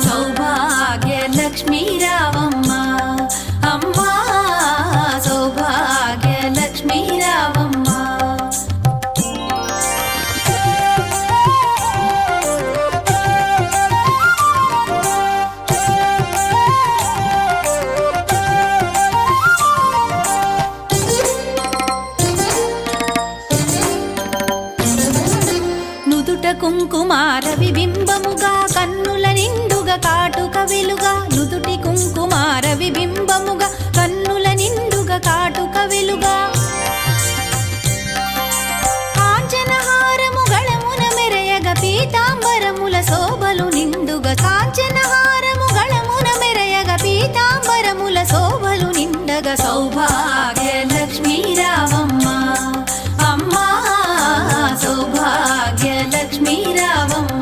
సౌభాగ్య లక్ష్మీ రావమ్మ అమ్మా, సౌభాగ్య లక్ష్మీ రావమ్మ. నుదుట కుంకుమార విబింబముగా కన్నుల నిండుగా కాటుక వెలుగా, నుదుటి కుంకుమార విబింబముగా కన్నుల నిండుగా కాటుక వెలుగా, కాంచనహారము గళమున మెరయగ పీతాంబరముల శోభలు నిండుగా, కాంచనహారము గళమున మెరయగ పీతాంబరముల శోభలు నిండగా, సౌభాగ్య లక్ష్మీ రావమ్మ అమ్మా, సౌభాగ్య లక్ష్మీ రావమ్మ.